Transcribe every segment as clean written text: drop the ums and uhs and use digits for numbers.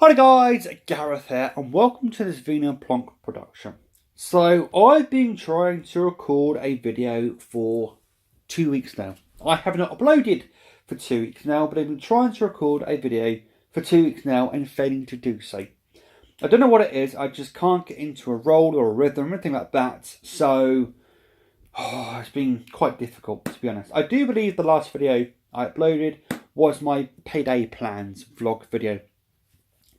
Hi guys, Gareth here and welcome to this Vina Plonk production. So I've been trying to record a video for 2 weeks now. I have not uploaded for 2 weeks now, but I've been trying to record a video for 2 weeks now and failing to do so. I don't know what it is, I just can't get into a role or a rhythm or anything like that, so it's been quite difficult to be honest. I do believe the last video I uploaded was my Payday plans vlog video,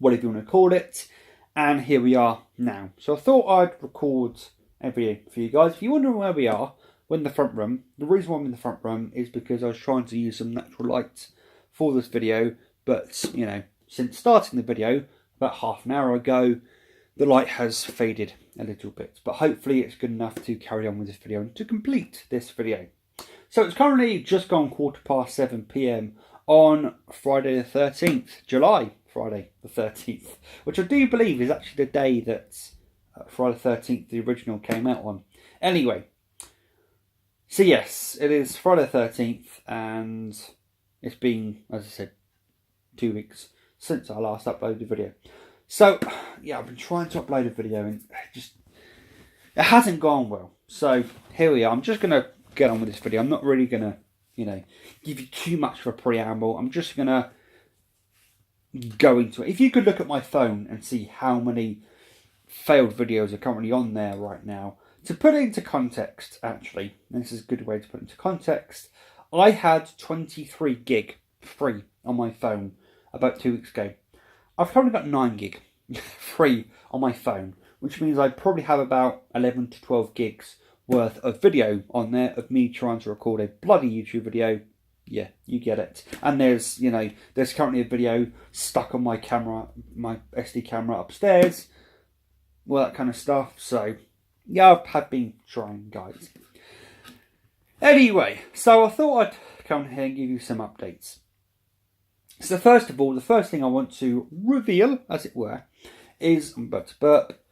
whatever you want to call it, and here we are now. So I thought I'd record a video for you guys. If you're wondering where we are, we're in the front room. The reason why I'm in the front room is because I was trying to use some natural light for this video, but you know, since starting the video about half an hour ago, the light has faded a little bit, but hopefully it's good enough to carry on with this video and to complete this video. So it's currently just gone 7:15 p.m. on Friday the 13th, July. Friday the 13th, which I do believe is actually the day that Friday the 13th, the original, came out on. Anyway, so yes, it is Friday the 13th, and it's been, as I said, 2 weeks since I last uploaded a video. So, yeah, I've been trying to upload a video, and it hasn't gone well. So, here we are. I'm just going to get on with this video. I'm not really going to, give you too much of a preamble. I'm just going to go into it. If you could look at my phone and see how many failed videos are currently on there right now. To put it into context, actually, and this is a good way to put it into context, I had 23 gig free on my phone about 2 weeks ago. I've currently got 9 gig free on my phone, which means I probably have about 11 to 12 gigs worth of video on there of me trying to record a bloody YouTube video. Yeah, you get it. And there's, there's currently a video stuck on my camera, my SD camera upstairs. All that kind of stuff. So, yeah, I have been trying, guys. Anyway, so I thought I'd come here and give you some updates. So first of all, the first thing I want to reveal, as it were, is, I'm about to burp.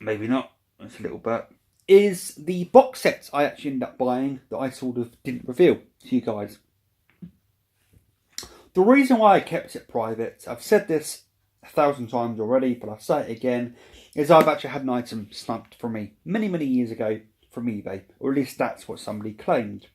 Maybe not, it's a little burp. Is the box sets I actually ended up buying that I sort of didn't reveal to you guys. The reason why I kept it private, I've said this 1,000 times already, but I'll say it again, is I've actually had an item sniped from me many, many years ago from eBay, or at least that's what somebody claimed.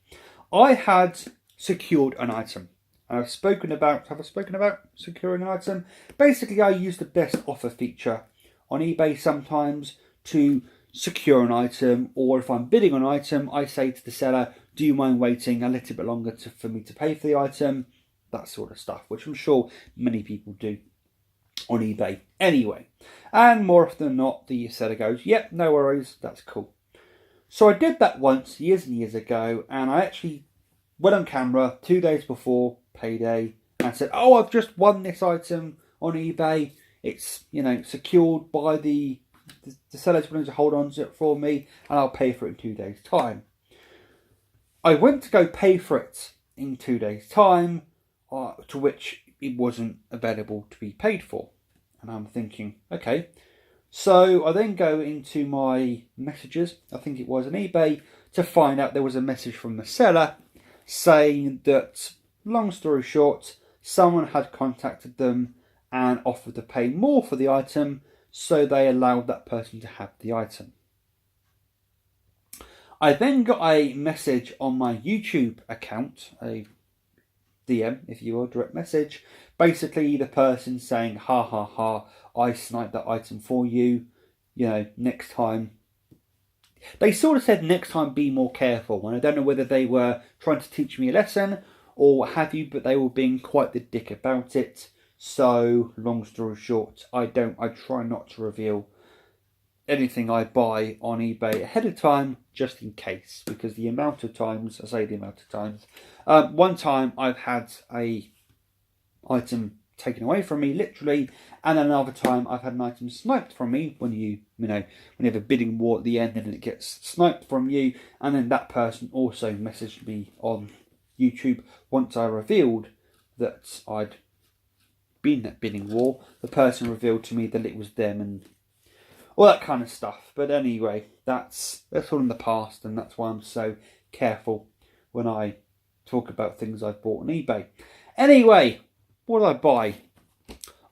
I had secured an item. And have I spoken about securing an item? Basically, I use the best offer feature on eBay sometimes to secure an item, or if I'm bidding on an item, I say to the seller, do you mind waiting a little bit longer for me to pay for the item? That sort of stuff, which I'm sure many people do on eBay anyway. And more often than not, the seller goes, yep, no worries, that's cool. So I did that once, years and years ago, and I actually went on camera 2 days before Payday and said, oh, I've just won this item on eBay. It's, secured by the seller's willing to hold on to it for me, and I'll pay for it in 2 days' time. I went to go pay for it in 2 days' time, to which it wasn't available to be paid for. And I'm thinking, okay. So I then go into my messages, I think it was on eBay, to find out there was a message from the seller saying that, long story short, someone had contacted them and offered to pay more for the item, so they allowed that person to have the item. I then got a message on my YouTube account, a DM, if you will, direct message. Basically, the person saying, ha ha ha, I sniped that item for you, next time. They sort of said, next time be more careful. And I don't know whether they were trying to teach me a lesson or what have you, but they were being quite the dick about it. So, long story short, I try not to reveal anything I buy on eBay ahead of time, just in case, because the amount of times, one time I've had a item taken away from me, literally, and another time I've had an item sniped from me when you have a bidding war at the end and it gets sniped from you, and then that person also messaged me on YouTube once I revealed that I'd been in that bidding war. The person revealed to me that it was them and all that kind of stuff. But anyway, that's all in the past, and that's why I'm so careful when I talk about things I've bought on eBay. Anyway, what did I buy?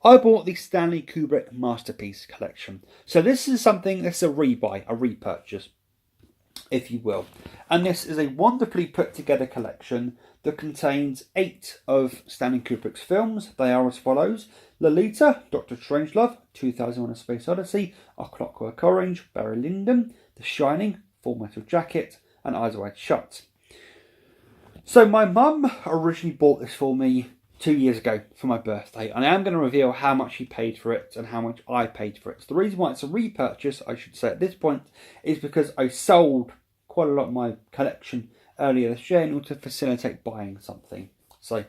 I bought the Stanley Kubrick Masterpiece Collection. So this is something, this is a rebuy, a repurchase, if you will. And this is a wonderfully put together collection that contains 8 of Stanley Kubrick's films. They are as follows: Lolita, Doctor Strangelove, 2001: A Space Odyssey, A Clockwork Orange, Barry Lyndon, The Shining, Full Metal Jacket, and Eyes Wide Shut. So my mum originally bought this for me 2 years ago for my birthday, and I am going to reveal how much she paid for it and how much I paid for it. So the reason why it's a repurchase, I should say at this point, is because I sold quite a lot of my collection earlier this year in order to facilitate buying something. So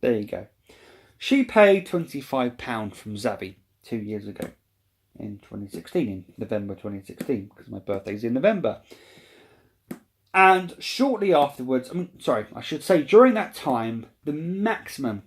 there you go. She paid £25 from Zabi 2 years ago in 2016, in November 2016, because my birthday's in November. And shortly afterwards, I should say during that time, the maximum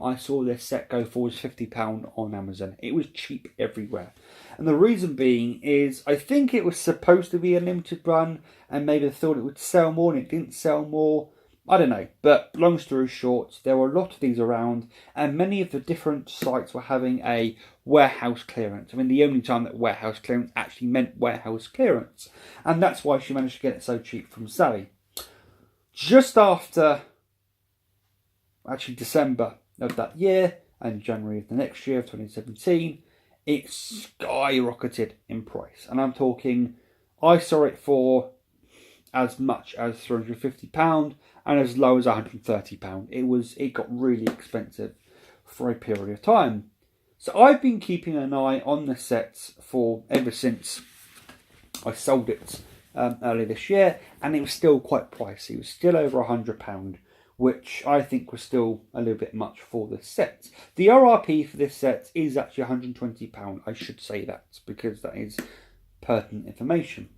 I saw this set go for was £50 on Amazon. It was cheap everywhere. And the reason being is I think it was supposed to be a limited run and maybe they thought it would sell more and it didn't sell more. I don't know. But long story short, there were a lot of these around and many of the different sites were having a warehouse clearance. The only time that warehouse clearance actually meant warehouse clearance. And that's why she managed to get it so cheap from Sally. Just after, actually December of that year and January of the next year of 2017, it skyrocketed in price. And I'm talking, I saw it for as much as £350 and as low as £130. It got really expensive for a period of time. So I've been keeping an eye on the sets for ever since I sold it earlier this year, and it was still quite pricey. It was still over £100, which I think was still a little bit much for the set. The RRP for this set is actually £120. I should say that because that is pertinent information.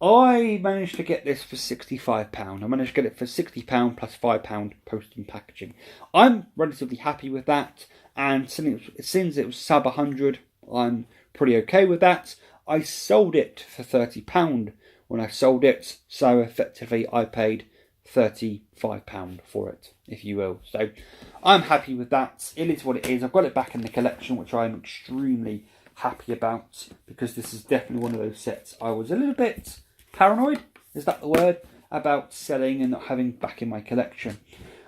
I managed to get this for £65. I managed to get it for £60 plus £5 postage and packaging. I'm relatively happy with that, and since it was sub 100, I'm pretty okay with that. I sold it for £30 when I sold it, so effectively I paid £35 for it, if you will. So I'm happy with that. It is what it is. I've got it back in the collection, which I'm extremely happy about, because this is definitely one of those sets I was a little bit paranoid, is that the word, about selling and not having back in my collection.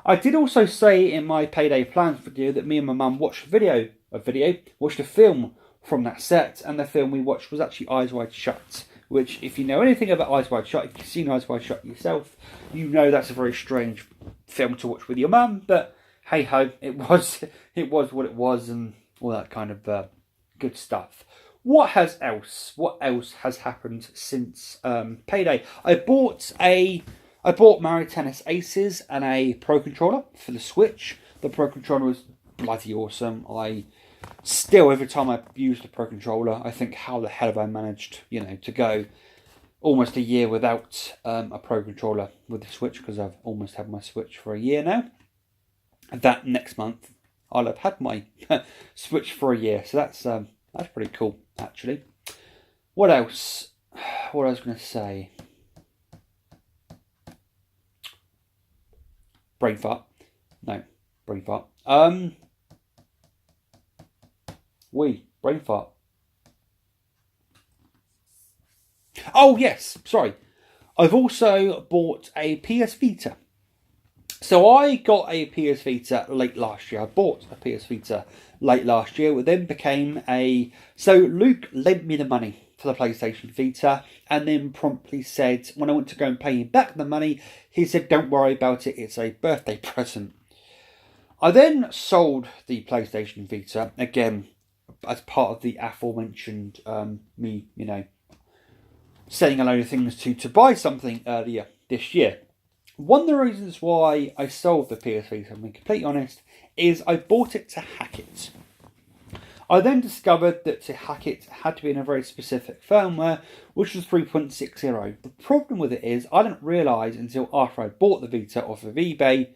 I did also say in my Payday Plans video that me and my mum watched a film from that set, and the film we watched was actually Eyes Wide Shut, which, if you know anything about Eyes Wide Shut, if you've seen Eyes Wide Shut yourself, you know that's a very strange film to watch with your mum, but hey ho, it was what it was, and all that kind of good stuff. What else has happened since Payday? I bought Mario Tennis Aces and a Pro Controller for the Switch. The Pro Controller was bloody awesome. I still, every time I use the Pro Controller, I think, how the hell have I managed, to go almost a year without a Pro Controller with the Switch, because I've almost had my Switch for a year now. That next month, I'll have had my Switch for a year. So that's pretty cool, actually. What else? What I was going to say? Brain fart. No, brain fart. Brain fart. Oh, yes, sorry. I've also bought a PS Vita. So I got a PS Vita late last year. I bought a PS Vita late last year, which then became So Luke lent me the money for the PlayStation Vita, and then promptly said, when I went to go and pay him back the money, he said, "Don't worry about it, it's a birthday present." I then sold the PlayStation Vita, again, as part of the aforementioned me, saying a load of things to buy something earlier this year. One of the reasons why I sold the PS Vita, to be completely honest, is I bought it to hack it. I then discovered that to hack it had to be in a very specific firmware, which was 3.60. The problem with it is I didn't realise until after I bought the Vita off of eBay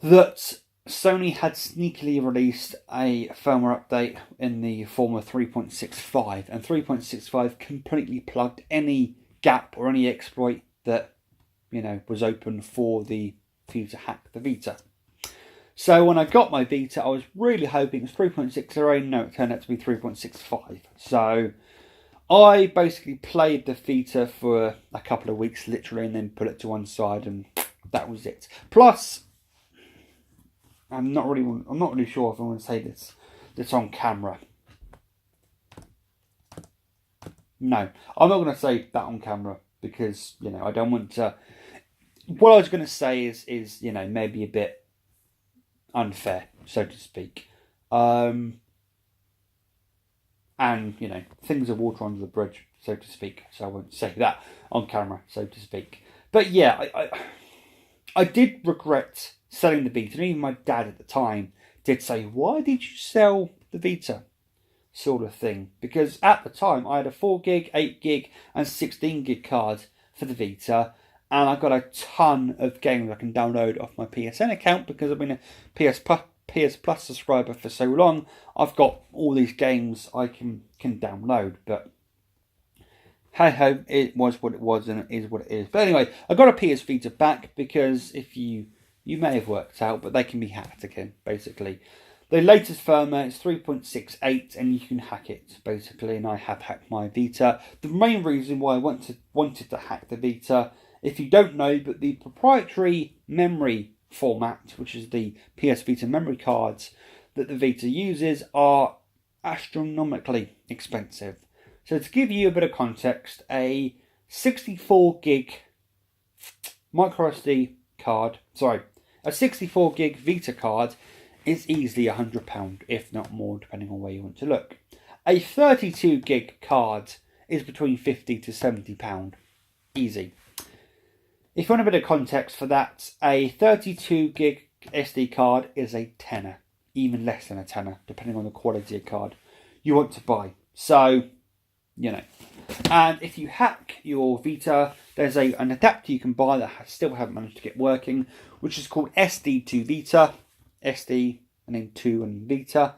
that Sony had sneakily released a firmware update in the form of 3.65, and 3.65 completely plugged any gap or any exploit that was open for you to hack the Vita. So when I got my Vita, I was really hoping it was 3.60. No, it turned out to be 3.65. So I basically played the Vita for a couple of weeks, literally, and then put it to one side, and that was it. Plus, I'm not really sure if I want to say this on camera. No, I'm not going to say that on camera because, you know, I don't want to. What I was going to say is you know, maybe a bit unfair, so to speak. And, you know, things are water under the bridge, so to speak. So I won't say that on camera, so to speak. But yeah, I did regret selling the Vita. And even my dad at the time did say, why did you sell the Vita? Sort of thing. Because at the time, I had a 4 gig, 8 gig, and 16 gig card for the Vita. And I've got a ton of games I can download off my PSN account because I've been a PS Plus subscriber for so long. I've got all these games I can download. But hey ho, it was what it was and it is what it is. But anyway, I got a PS Vita back because if you may have worked out, but they can be hacked again, basically. The latest firmware is 3.68 and you can hack it, basically, and I have hacked my Vita. The main reason why I wanted to hack the Vita, if you don't know, but the proprietary memory format, which is the PS Vita memory cards that the Vita uses, are astronomically expensive. So to give you a bit of context, a 64 gig micro SD card, a 64 gig Vita card is easily £100, if not more, depending on where you want to look. A 32 gig card is between £50 to £70, easy. If you want a bit of context for that, a 32 gig SD card is a tenner, even less than a tenner, depending on the quality of card you want to buy. So, you know. And if you hack your Vita, there's an adapter you can buy that still haven't managed to get working, which is called SD to Vita. SD and then 2 and Vita,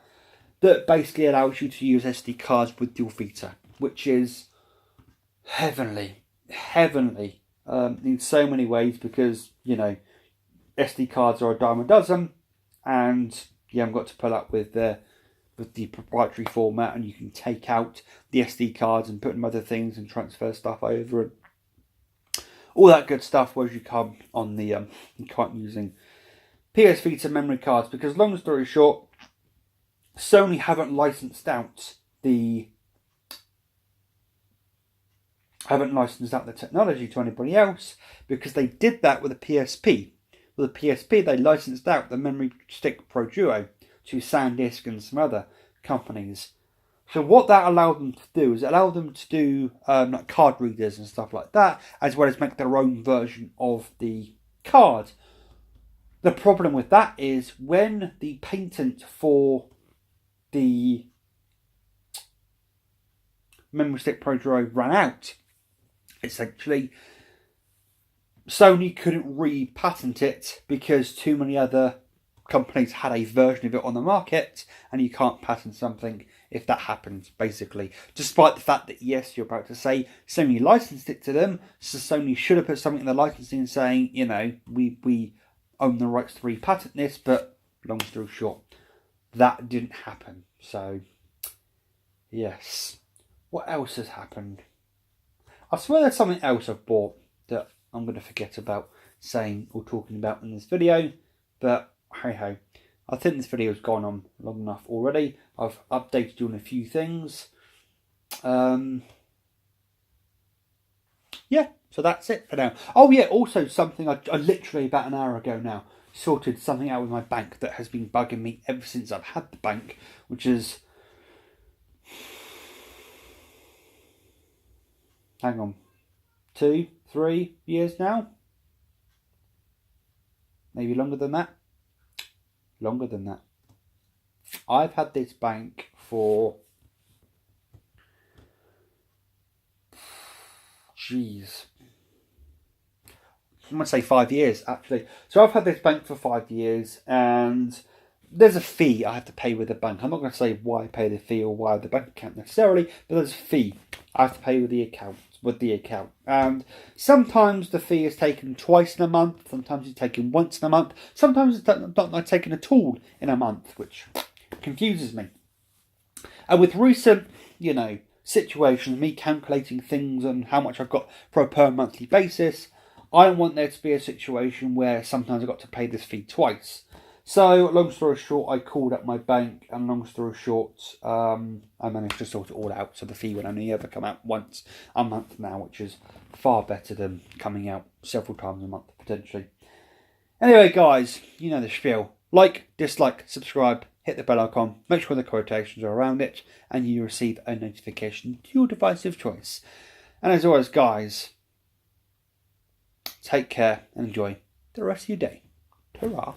that basically allows you to use SD cards with your Vita, which is heavenly in so many ways because, you know, SD cards are a dime a dozen and you haven't got to pull up with the proprietary format, and you can take out the SD cards and put in other things and transfer stuff over and all that good stuff, whereas you come on the you can't using PS Vita memory cards, because long story short, Sony haven't licensed out the technology to anybody else, because they did that with the PSP. With the PSP, they licensed out the Memory Stick Pro Duo to SanDisk and some other companies. So what that allowed them to do is it allowed them to do like card readers and stuff like that, as well as make their own version of the card. The problem with that is when the patent for the Memory Stick Pro Duo ran out, essentially, Sony couldn't re-patent it because too many other companies had a version of it on the market, and you can't patent something if that happens, basically. Despite the fact that, yes, you're about to say Sony licensed it to them, so Sony should have put something in the licensing saying, you know, we own the rights to re-patent this, but long story short, that didn't happen. So, yes. What else has happened? I swear there's something else I've bought that I'm going to forget about saying or talking about in this video, but hey ho. I think this video has gone on long enough already. I've updated you on a few things. Yeah, so that's it for now. Oh yeah, also something I literally about an hour ago now sorted something out with my bank that has been bugging me ever since I've had the bank, which is, hang on, 2-3 years now, maybe longer than that. I've had this bank for, I'm going to say 5 years, actually. So I've had this bank for 5 years, and there's a fee I have to pay with the bank. I'm not going to say why I pay the fee or why the bank account necessarily, but there's a fee I have to pay with the account, with the account. And sometimes the fee is taken twice in a month, sometimes it's taken once in a month, sometimes it's not taken at all in a month, which confuses me. And with recent, situations, me calculating things and how much I've got for a per monthly basis, I don't want there to be a situation where sometimes I've got to pay this fee twice. So, long story short, I called up my bank, and long story short, I managed to sort it all out, so the fee would only ever come out once a month now, which is far better than coming out several times a month, potentially. Anyway, guys, you know the spiel. Like, dislike, subscribe, hit the bell icon, make sure the quotations are around it, and you receive a notification to your device of choice. And as always, guys, take care and enjoy the rest of your day. Ta-ra.